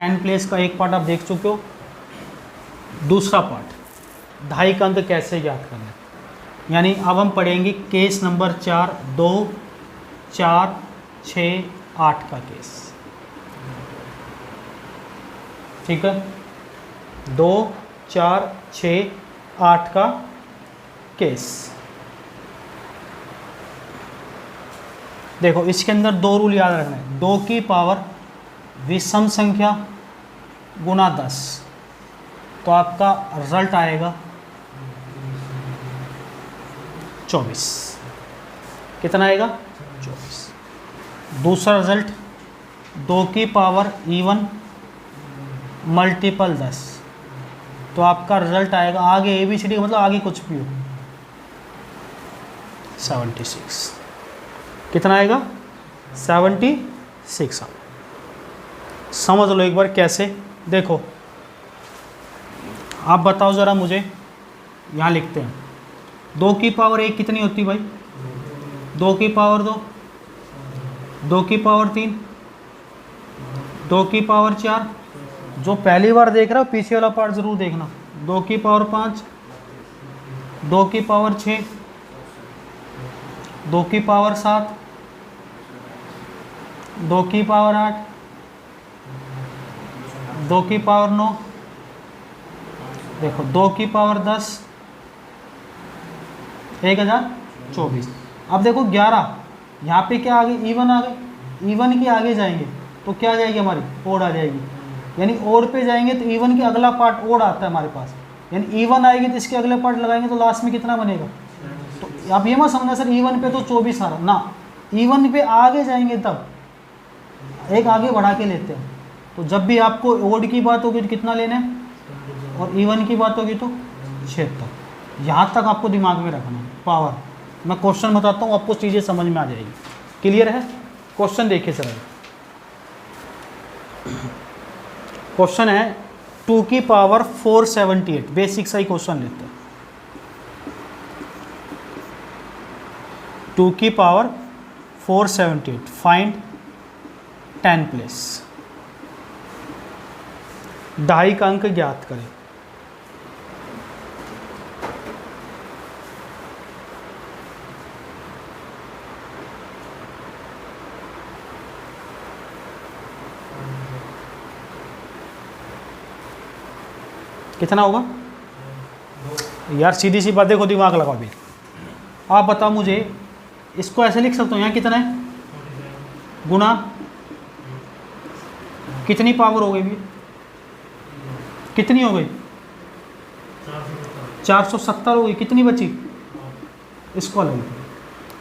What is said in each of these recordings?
10 place का एक part आप देख चुके हो। दूसरा पार्ट ढाई का अंक कैसे ज्ञात करना है, यानी अब हम पढ़ेंगे केस नंबर 4, 2, 4, 6, 8 का केस। ठीक है, 2, 4, 6, 8 का केस। देखो इसके अंदर दो रूल याद रखना है। 2 की पावर विषम संख्या गुना 10, तो आपका रिजल्ट आएगा 24। कितना आएगा? 24। दूसरा रिजल्ट 2 की पावर इवन मल्टीपल 10, तो आपका रिजल्ट आएगा, आगे ABCD मतलब आगे कुछ भी हो, 76। कितना आएगा? 76। समझ लो एक बार कैसे। देखो आप बताओ ज़रा मुझे, यहाँ लिखते हैं 2 की पावर 1 कितनी होती भाई? 2 की पावर 2, 2 की पावर 3, 2 की पावर 4। जो पहली बार देख रहा हो पीछे वाला पार्ट ज़रूर देखना। 2 की पावर 5, 2 की पावर 6, 2 की पावर 7, 2 की पावर 8, 2 की पावर 9, देखो 2 की पावर 10, 1024। अब देखो 11, यहाँ पे क्या आ गई? इवन आ गई। इवन के आगे जाएंगे तो क्या आ जाएगी हमारी? ओड आ जाएगी। यानी ओड पे जाएंगे तो इवन के अगला पार्ट ओड आता है हमारे पास, यानी इवन आएगी तो इसके अगले पार्ट लगाएंगे तो लास्ट में कितना बनेगा? तो आप ये मत समझना सर इवन पे तो 24 आ रहा ना, इवन पे आगे जाएंगे तब एक आगे बढ़ा के लेते हैं। तो जब भी आपको ओड की बात होगी तो कितना लेना है, और इवन की बात होगी तो 76। यहाँ तक आपको दिमाग में रखना है पावर। मैं क्वेश्चन बताता हूँ, आपको चीज़ें समझ में आ जाएगी। क्लियर है? क्वेश्चन देखिए सर। क्वेश्चन है 2 की पावर 478, बेसिक सा ही क्वेश्चन लेते हैं। 2 की पावर 478, फाइंड 10 प्लेस। ढाई का अंक ज्ञात करें। कितना होगा यार? सीधी सी बात, देखो दिमाग लगाओ अभी। आप बताओ मुझे, इसको ऐसे लिख सकता हूँ, यहाँ कितना है? गुना कितनी पावर हो गई भी? कितनी हो गई? 470 हो गई। कितनी बची? इसको अलग।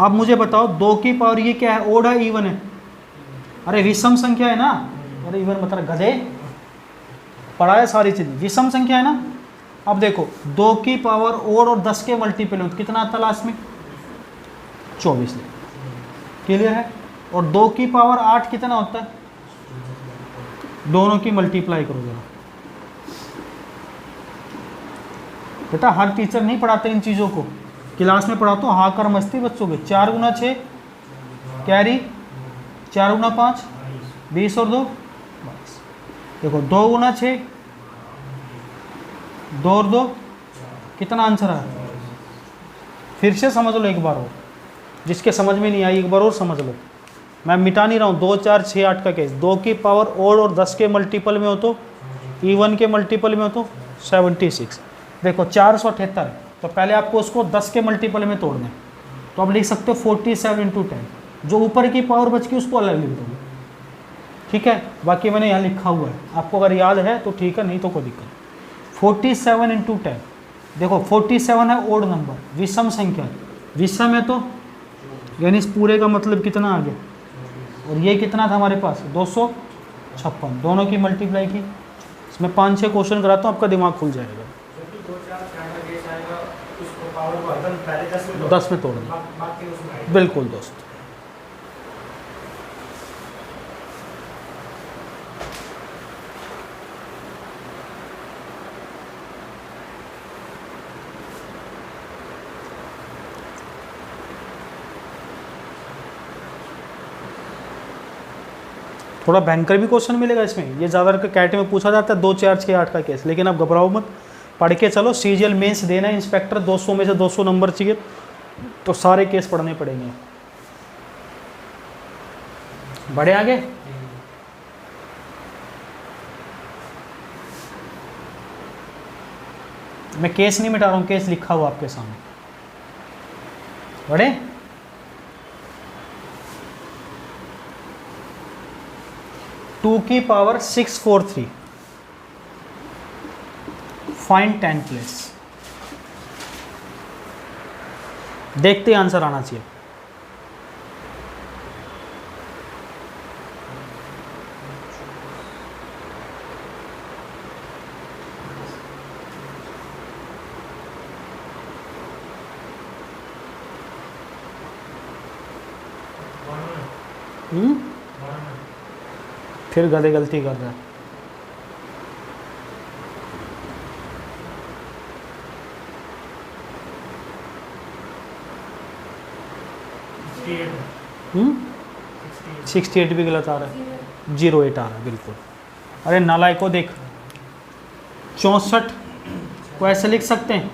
अब मुझे बताओ 2 की पावर ये क्या है? ओड है इवन है? अरे विषम संख्या है ना। अरे इवन मतलब गधे, पढ़ा है सारी चीज़। विषम संख्या है ना। अब देखो 2 की पावर ओड और 10 के मल्टीपल हो तो कितना आता है लास्ट में? 24। क्लियर है? और 2 की पावर 8 कितना होता है? दोनों की मल्टीप्लाई करो जरा। बेटा हर टीचर नहीं पढ़ाते इन चीज़ों को, क्लास में पढ़ाता हूँ, हाँ कर मस्ती बच्चों के। 4 गुना 6 कैरी, 4 गुना 5 20 और 2 22। देखो 2 गुना 6, 2 और 2 कितना आंसर है? फिर से समझ लो एक बार और, जिसके समझ में नहीं आई एक बार और समझ लो। मैं मिटा नहीं रहा हूँ। 2, 4, 6, 8 का केस। 2 की पावर ओड और 10 के मल्टीपल में हो तो, इवन के मल्टीपल में हो तो 76। देखो 478 है, तो पहले आपको उसको 10 के मल्टीपल में तोड़ना है। तो आप लिख सकते हो 47 × 10। जो ऊपर की पावर बच गई उसको अलग लिख दोगे। ठीक है, बाकी मैंने यहाँ लिखा हुआ है, आपको अगर याद है तो ठीक है, नहीं तो कोई दिक्कत। 47 × 10। देखो 47 है ओड नंबर, विषम संख्या। विषम है तो यानी इस पूरे का मतलब कितना आ गया? और ये कितना था हमारे पास? 256। दोनों की मल्टीप्लाई की। इसमें 5-6 क्वेश्चन कराता हूँ, आपका दिमाग खुल जाएगा। 10 में तोड़ना, बिल्कुल दोस्त। थोड़ा भयंकर भी क्वेश्चन मिलेगा इसमें। ये ज़्यादातर कैट में पूछा जाता है 2 4 6 8 का केस, लेकिन अब घबराओ मत, पढ़ के चलो। सीजीएल मेंस देना है इंस्पेक्टर, 200 में से 200 नंबर चाहिए, तो सारे केस पढ़ने पड़ेंगे। बढ़े आगे। मैं केस नहीं मिटा रहा हूँ, केस लिखा हुआ आपके सामने। बढ़े। टू की पावर 643, फाइंड 10 प्लेस। देखते ही आंसर आना चाहिए। फिर गधे गलती कर रहा है। हम्म 68 भी गलत आ रहा है, 08 आ रहा है बिल्कुल। अरे नालायक को देख, 64 को ऐसे लिख सकते हैं,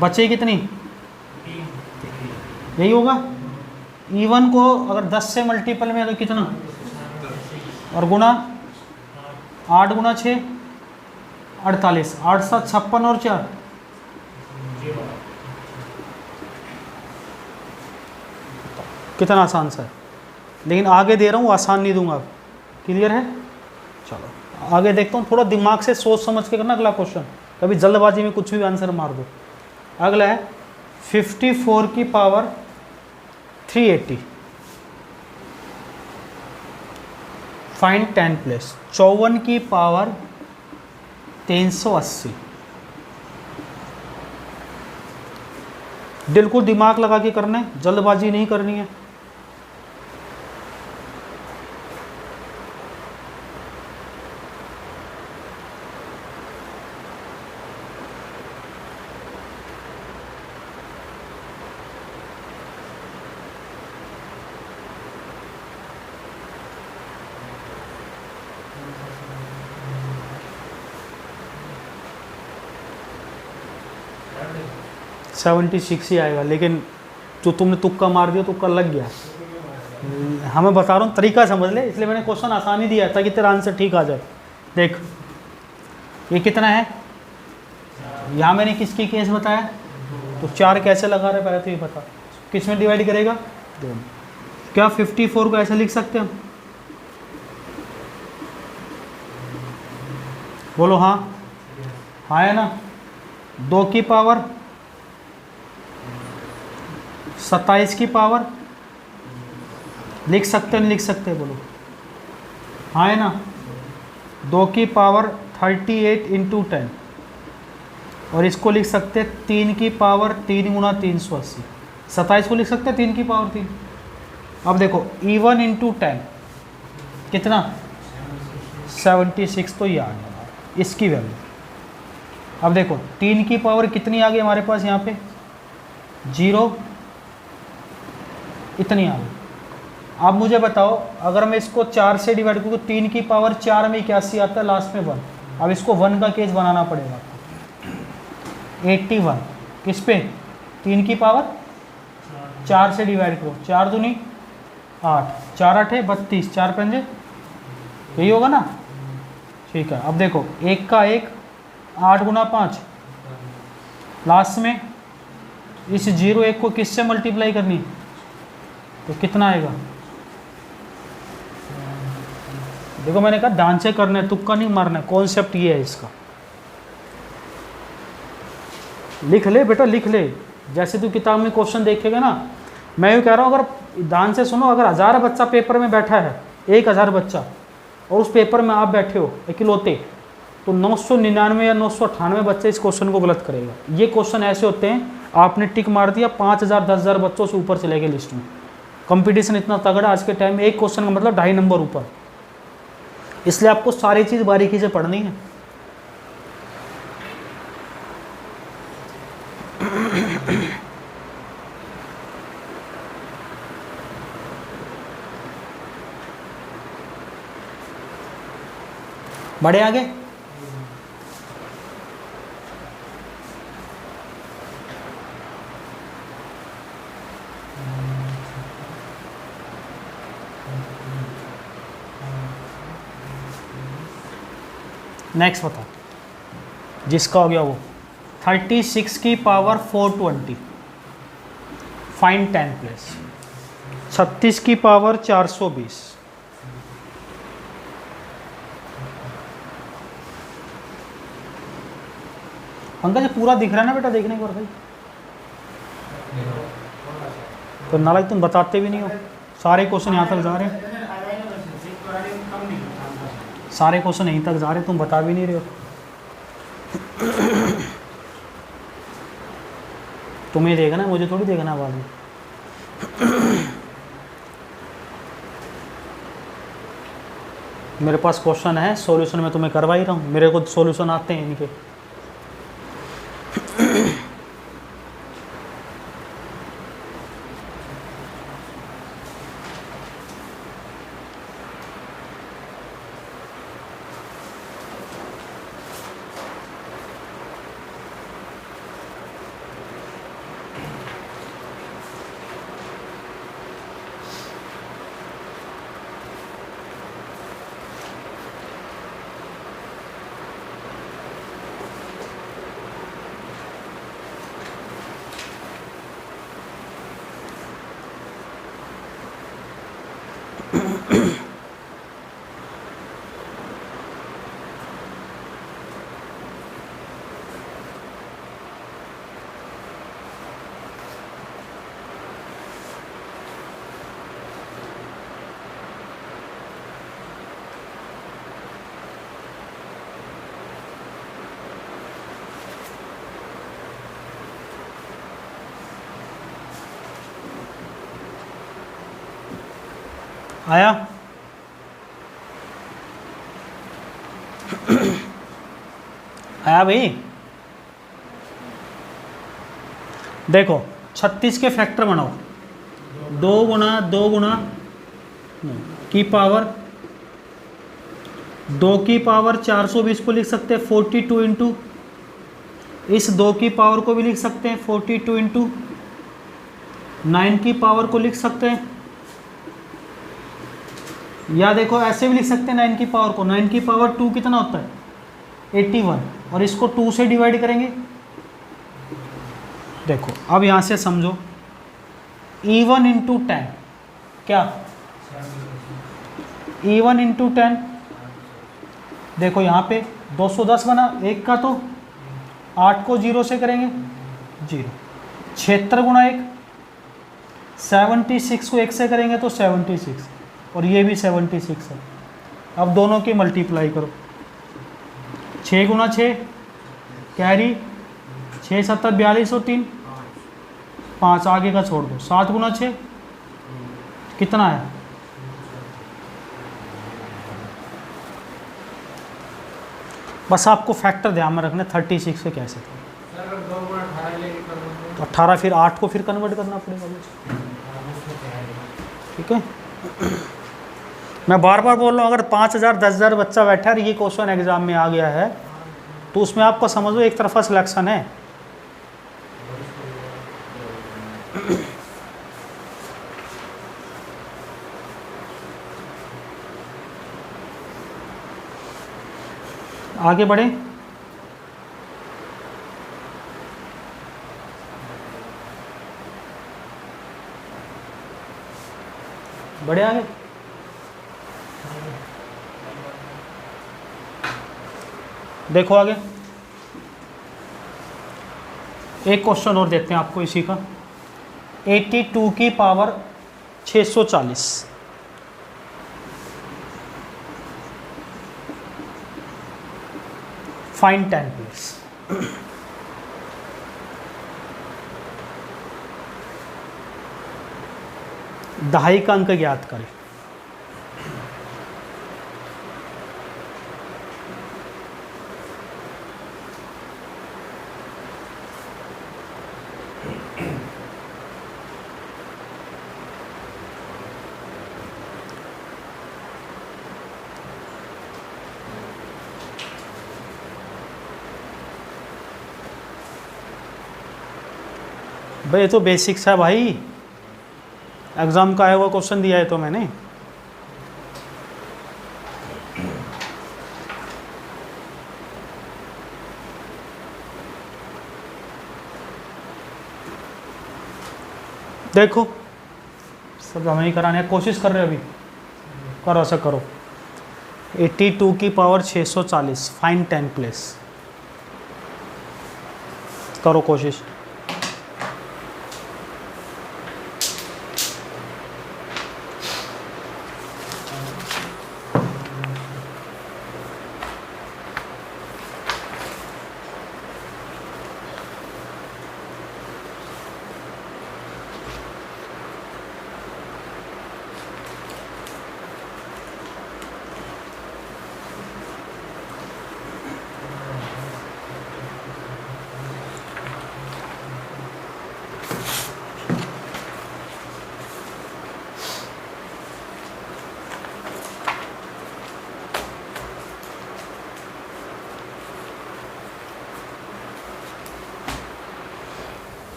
बचे कितनी, यही होगा। E1 को अगर 10 से मल्टीपल में तो कितना, और गुणा 8 गुणा 6 48, 8 7 56 और 4 कितना आसान सा है। लेकिन आगे दे रहा हूँ, आसान नहीं दूंगा। क्लियर है। चलो आगे देखता हूँ, थोड़ा दिमाग से सोच समझ के करना अगला क्वेश्चन, कभी जल्दबाजी में कुछ भी आंसर मार दो। अगला है 54 की पावर 380, फाइंड 10 प्लेस। 54 की पावर 380। दिल को दिमाग लगा के करना है, जल्दबाजी नहीं करनी है। सेवेंटी 76 ही आएगा, लेकिन जो तुमने तुक्का मार दिया, तुक्का लग गया। हमें बता रहा हूँ तरीका समझ ले, इसलिए मैंने क्वेश्चन आसानी दिया है ताकि तेरा आंसर ठीक आ जाए। देख ये कितना है, यहाँ मैंने किसकी केस बताया, तो 4 कैसे लगा रहे पहले तो ये बता। किस में डिवाइड करेगा, 2। क्या 54 को ऐसे लिख सकते हैं हम, बोलो हाँ। हाँ है ना। 2 की पावर 27 की पावर लिख सकते हैं, लिख सकते हैं, बोलो हाँ है ना। 2 की पावर 38 इंटू 10, और इसको लिख सकते हैं 3 की पावर 3 गुणा 380। 27 को लिख सकते हैं 3 की पावर 3। अब देखो E1 इंटू 10 कितना, 76, तो ये आ गया इसकी वैल्यू। अब देखो 3 की पावर कितनी आ गई हमारे पास, यहाँ पे 0 इतनी आ गई। अब मुझे बताओ अगर मैं इसको 4 से डिवाइड करूँ, 3 की पावर 4 में 81 आता है, लास्ट में 1। अब इसको 1 का केस बनाना पड़ेगा। 81 किस पे, 3 की पावर 4 से डिवाइड करो, 4 दूनी 8, 4 8 32, 4 पंजे, यही होगा ना। ठीक है। अब देखो 1 का 1, 8 गुना 5, लास्ट में इस 0 1 को किससे मल्टीप्लाई करनी, तो कितना आएगा। देखो मैंने कहा ध्यान से करना है, तुक्का नहीं मारना है, कॉन्सेप्ट ये है इसका। लिख ले बेटा, लिख ले। जैसे तू किताब में क्वेश्चन देखेगा ना, मैं ये कह रहा हूँ, अगर ध्यान से सुनो, अगर 1000 बच्चा पेपर में बैठा है, 1000 बच्चा, और उस पेपर में आप बैठे हो इकलौते, तो 999 या 998 बच्चे इस क्वेश्चन को गलत करेगा। ये क्वेश्चन ऐसे होते हैं, आपने टिक मार दिया, 5000 10,000 बच्चों से ऊपर चले गए लिस्ट में। कंपटीशन इतना तगड़ा आज के टाइम में, एक क्वेश्चन का मतलब 2.5 नंबर ऊपर। इसलिए आपको सारी चीज़ बारीकी से पढ़नी है। बढ़े आगे। नेक्स्ट बताओ, जिसका हो गया वो 36 की पावर 420, फाइंड 10 प्लेस। 36 की पावर 420, पंकज पूरा दिख रहा है ना बेटा, देखने को भाई। तो नालायक तुम बताते भी नहीं हो, सारे क्वेश्चन यहाँ तक जा रहे हैं, सारे क्वेश्चन यहीं तक जा रहे हैं, तुम बता भी नहीं रहे हो। तुम्हें देखना है, मुझे थोड़ी देखना है बाद में। मेरे पास क्वेश्चन है, सॉल्यूशन मैं तुम्हें करवा ही रहा हूँ, मेरे को सॉल्यूशन आते हैं इनके। आया? आया भाई? देखो 36 के फैक्टर बनाओ, 2 गुना की पावर 2 की पावर 420 को लिख सकते हैं 42 इंटू, इस 2 की पावर को भी लिख सकते हैं 42 इंटू 9 की पावर को लिख सकते हैं, या देखो ऐसे भी लिख सकते हैं 9 की पावर को, 9 की पावर 2 कितना होता है 81, और इसको 2 से डिवाइड करेंगे। देखो अब यहाँ से समझो, E1 इंटू 10 क्या, E1 इंटू 10, देखो यहाँ पे 210 बना, एक का तो 8 को 0 से करेंगे 0, 76 गुणा 1, 76 को 1 से करेंगे तो 76, और ये भी 76 है। अब दोनों की मल्टीप्लाई करो, 6 गुणा 6 कैरी, 6 7 42 और 3 5, आगे का छोड़ दो, 7 गुणा 6 कितना है, बस आपको फैक्टर ध्यान में रखना 36 से कैसे थे, तो 18 फिर 8 को फिर कन्वर्ट करना पड़ेगा, ठीक है। मैं बार बार बोल रहा हूँ, अगर 5000 10,000 बच्चा बैठा है और ये क्वेश्चन एग्जाम में आ गया है तो उसमें आपको समझ लो एक तरफा सिलेक्शन है। आगे बढ़े, बढ़े आगे। देखो आगे, एक क्वेश्चन और देते हैं आपको इसी का, 82 की पावर 640, फाइंड 10 प्लेस। दहाई का अंक ज्ञात करें। भाई ये तो बेसिक्स है भाई, एग्ज़ाम का आया हुआ क्वेश्चन दिया है तो मैंने। देखो सब हमें ही कराने कोशिश कर रहे हो, अभी करो ऐसा करो। 82 की पावर 640 फाइंड 10 प्लेस, करो कोशिश।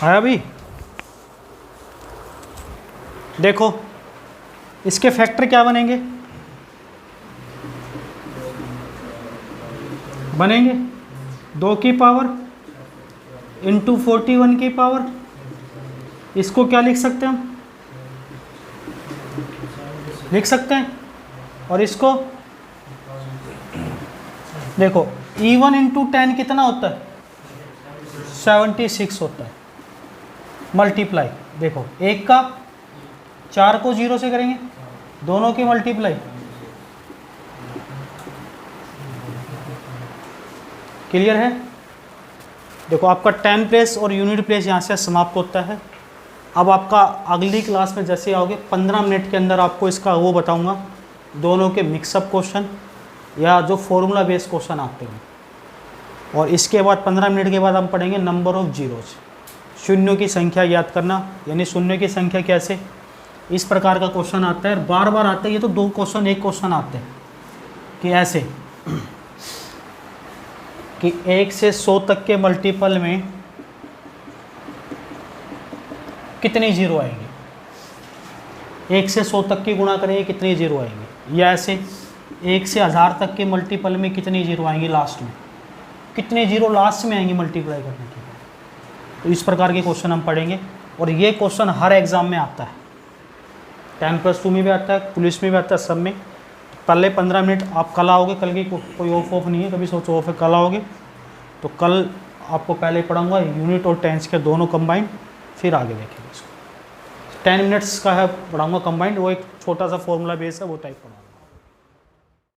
आया भी, देखो इसके फैक्टर क्या बनेंगे, बनेंगे 2 की पावर इंटू 41 की पावर, इसको क्या लिख सकते हैं हम, लिख सकते हैं। और इसको देखो E1 इंटू 10 कितना होता है, 76 होता है। मल्टीप्लाई देखो, एक का 4 को 0 से करेंगे, दोनों की मल्टीप्लाई, क्लियर है। देखो आपका 10 प्लेस और यूनिट प्लेस यहाँ से समाप्त होता है। अब आपका अगली क्लास में जैसे आओगे 15 मिनट के अंदर आपको इसका वो बताऊंगा, दोनों के मिक्सअप क्वेश्चन या जो फॉर्मूला बेस्ड क्वेश्चन आते हैं। और इसके बाद 15 मिनट के बाद हम पढ़ेंगे नंबर ऑफ जीरोज, शून्यों की संख्या याद करना, यानी शून्यों की संख्या कैसे, इस प्रकार का क्वेश्चन आता है, बार बार आता है। ये तो 2 क्वेश्चन एक क्वेश्चन आते हैं कि ऐसे कि 1 से 100 तक के मल्टीपल में कितने जीरो आएंगे, 1 से 100 तक की गुणा करेंगे कितने जीरो आएंगे, या ऐसे 1 से 1000 तक के मल्टीपल में कितने जीरो आएंगे, लास्ट में कितने जीरो लास्ट में आएंगे मल्टीप्लाई करने के बाद। तो इस प्रकार के क्वेश्चन हम पढ़ेंगे और ये क्वेश्चन हर एग्ज़ाम में आता है, 10+2 में भी आता है, पुलिस में भी आता है, सब में। पहले 15 मिनट आप कल आओगे, कल की कोई ऑफ नहीं है, कभी सोचो ऑफ है, कल आओगे तो कल आपको पहले पढ़ाऊँगा यूनिट और टेंस के दोनों कंबाइंड, फिर आगे देखेंगे इसको। 10 मिनट्स का है पढ़ाऊँगा कंबाइंड, वो एक छोटा सा फॉर्मूला बेस है, वो टाइप पढ़ाऊँगा।